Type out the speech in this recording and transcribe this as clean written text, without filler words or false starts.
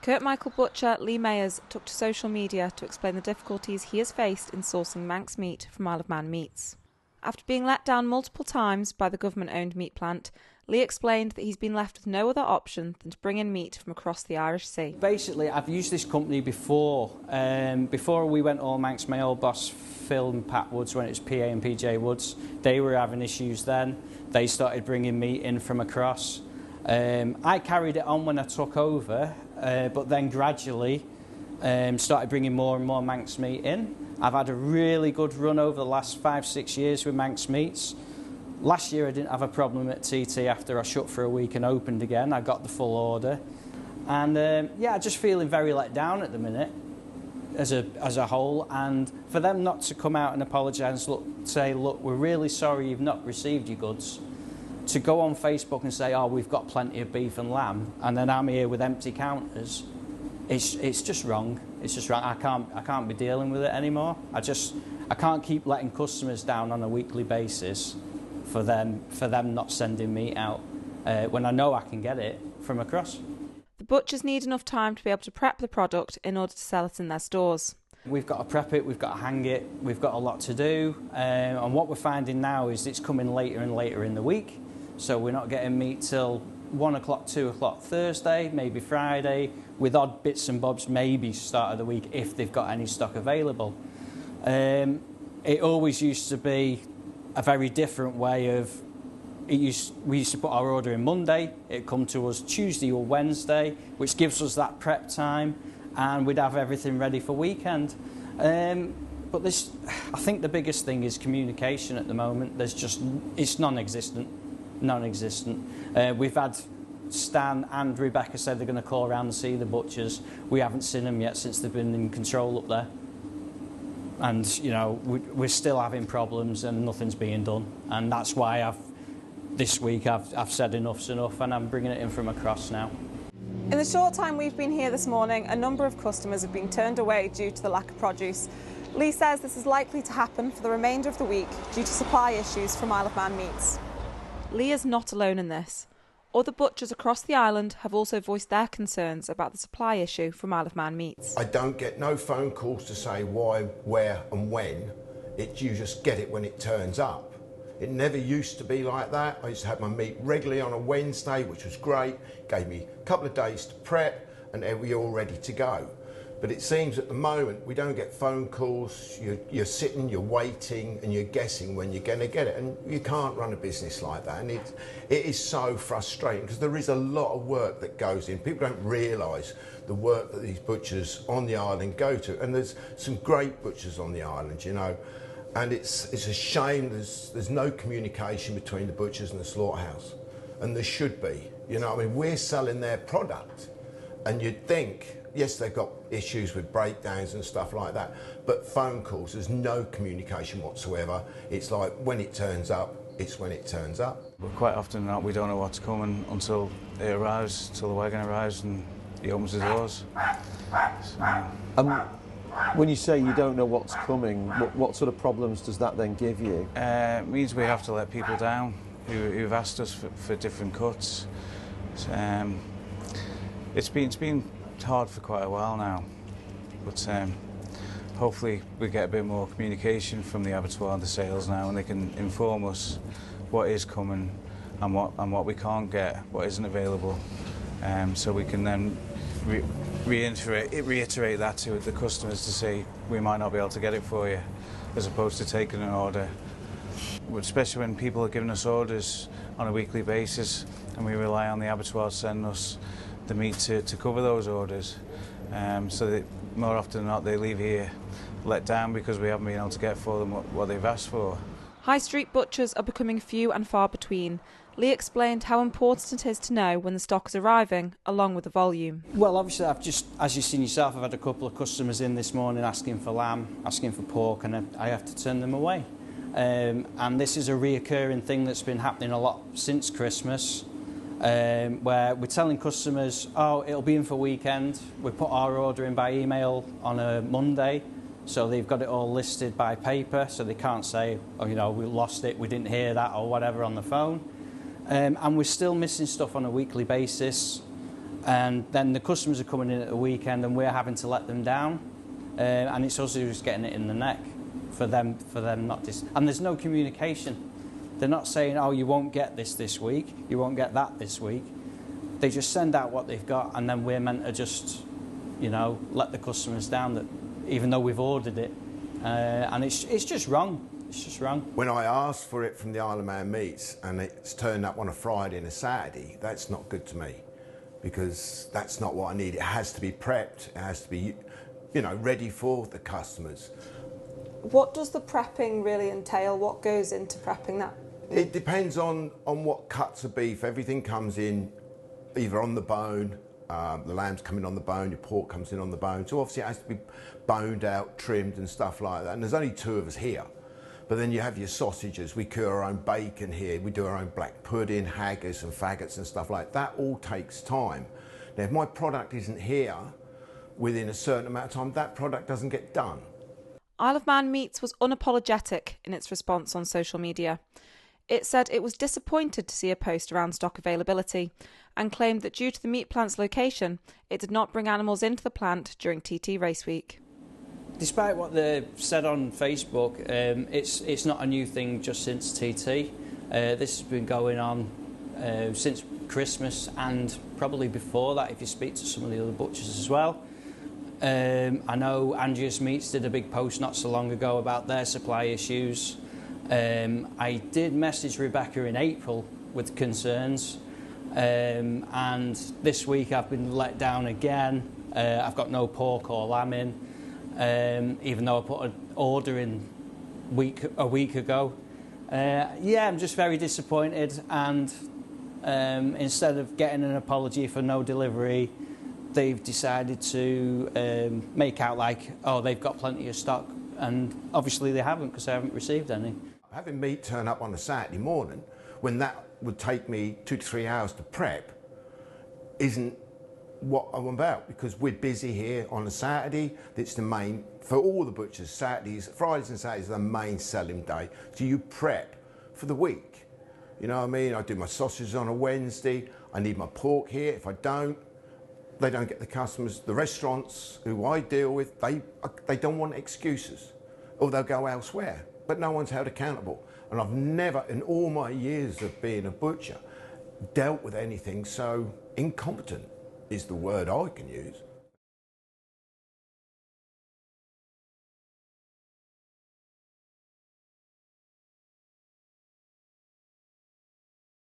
Kurt Michael butcher Lee Mayers took to social media to explain the difficulties he has faced in sourcing Manx meat from Isle of Man meats. After being let down multiple times by the government-owned meat plant, Lee explained that he's been left with no other option than to bring in meat from across the Irish Sea. Basically, I've used this company before. Before we went all Manx, my old boss, Phil and Pat Woods, when it was PA and PJ Woods, they were having issues then. They started bringing meat in from across. I carried it on when I took over, but then gradually started bringing more and more Manx meat in. I've had a really good run over the last 5-6 years with Manx meats. Last year I didn't have a problem at TT after I shut for a week and opened again. I got the full order. And yeah, I'm just feeling very let down at the minute as a whole. And for them not to come out and apologise, say, look, we're really sorry you've not received your goods. To go on Facebook and say, oh, we've got plenty of beef and lamb, and then I'm here with empty counters, it's just wrong. It's just wrong. I can't be dealing with it anymore. I can't keep letting customers down on a weekly basis for them not sending meat out when I know I can get it from across. The butchers need enough time to be able to prep the product in order to sell it in their stores. We've got to prep it, we've got to hang it, we've got a lot to do, and what we're finding now is it's coming later and later in the week. So we're not getting meat till 1 o'clock, 2 o'clock Thursday, maybe Friday, with odd bits and bobs, maybe start of the week if they've got any stock available. It always used to be a very different way of, we used to put our order in Monday, it'd come to us Tuesday or Wednesday, which gives us that prep time, and we'd have everything ready for weekend. But I think the biggest thing is communication at the moment. It's non-existent. We've had Stan and Rebecca say they're going to call around and see the butchers. We haven't seen them yet since they've been in control up there. And, you know, we're still having problems and nothing's being done. And that's why this week I've said enough's enough, and I'm bringing it in from across now. In the short time we've been here this morning, a number of customers have been turned away due to the lack of produce. Lee says this is likely to happen for the remainder of the week due to supply issues from Isle of Man meats. Lee is not alone in this. Other butchers across the island have also voiced their concerns about the supply issue from Isle of Man meats. I don't get no phone calls to say why, where and when. You just get it when it turns up. It never used to be like that. I used to have my meat regularly on a Wednesday, which was great. Gave me a couple of days to prep and then we're all ready to go. But it seems at the moment we don't get phone calls, you're sitting, you're waiting and you're guessing when you're going to get it. And you can't run a business like that. And it is so frustrating because there is a lot of work that goes in. People don't realise the work that these butchers on the island go to. And there's some great butchers on the island, you know. And it's a shame there's no communication between the butchers and the slaughterhouse. And there should be. You know, I mean, we're selling their product and you'd think, yes, they've got issues with breakdowns and stuff like that, but phone calls, there's no communication whatsoever. It's like when it turns up, it's when it turns up. But quite often we don't know what's coming until it arrives, until the wagon arrives and he opens the doors. So. When you say you don't know what's coming, what sort of problems does that then give you? It means we have to let people down who've asked us for different cuts. It's been hard for quite a while now, but hopefully we get a bit more communication from the abattoir and the sales now, and they can inform us what is coming and what we can't get, what isn't available, so we can then reiterate that to the customers to say we might not be able to get it for you, as opposed to taking an order. Especially when people are giving us orders on a weekly basis and we rely on the abattoir to send us the meat to cover those orders, so that more often than not they leave here let down because we haven't been able to get for them what they've asked for. High street butchers are becoming few and far between. Lee explained how important it is to know when the stock is arriving, along with the volume. Well, obviously, as you've seen yourself, I've had a couple of customers in this morning asking for lamb, asking for pork, and I have to turn them away. And this is a reoccurring thing that's been happening a lot since Christmas, where we're telling customers, oh, it'll be in for weekend. We put our order in by email on a Monday, so they've got it all listed by paper, so they can't say, oh, you know, we lost it, we didn't hear that, or whatever on the phone. And we're still missing stuff on a weekly basis. and then the customers are coming in at the weekend and we're having to let them down, and it's also just getting it in the neck for them not to. And there's no communication. They're not saying, oh, you won't get this week, you won't get that this week. They just send out what they've got, and then we're meant to just, you know, let the customers down, that even though we've ordered it, and it's just wrong. It's just wrong. When I asked for it from the Isle of Man Meats and it's turned up on a Friday and a Saturday, that's not good to me, because that's not what I need. It has to be prepped. It has to be, you know, ready for the customers. What does the prepping really entail? What goes into prepping that? It depends on what cuts of beef. Everything comes in either on the bone, the lamb's coming on the bone, your pork comes in on the bone. So obviously it has to be boned out, trimmed and stuff like that. And there's only 2 of us here. But then you have your sausages. We cook our own bacon here. We do our own black pudding, haggis and faggots and stuff like that. That all takes time. Now, if my product isn't here within a certain amount of time, that product doesn't get done. Isle of Man Meats was unapologetic in its response on social media. It said it was disappointed to see a post around stock availability and claimed that due to the meat plant's location, it did not bring animals into the plant during TT Race Week. Despite what they said on Facebook, it's not a new thing just since TT. This has been going on since Christmas and probably before that if you speak to some of the other butchers as well. I know Angius Meats did a big post not so long ago about their supply issues. I did message Rebecca in April with concerns, and this week I've been let down again. I've got no pork or lamb in, even though I put an order in a week ago. Yeah, I'm just very disappointed, and instead of getting an apology for no delivery, they've decided to make out like, oh, they've got plenty of stock, and obviously they haven't, because they haven't received any. Having meat turn up on a Saturday morning, when that would take me 2 to 3 hours to prep, isn't what I'm about, because we're busy here on a Saturday. It's the main, for all the butchers, Fridays and Saturdays are the main selling day. So you prep for the week. You know what I mean? I do my sausages on a Wednesday. I need my pork here. If I don't, they don't get the customers. The restaurants who I deal with, they don't want excuses, or they'll go elsewhere. But no one's held accountable. And I've never, in all my years of being a butcher, dealt with anything so incompetent, is the word I can use.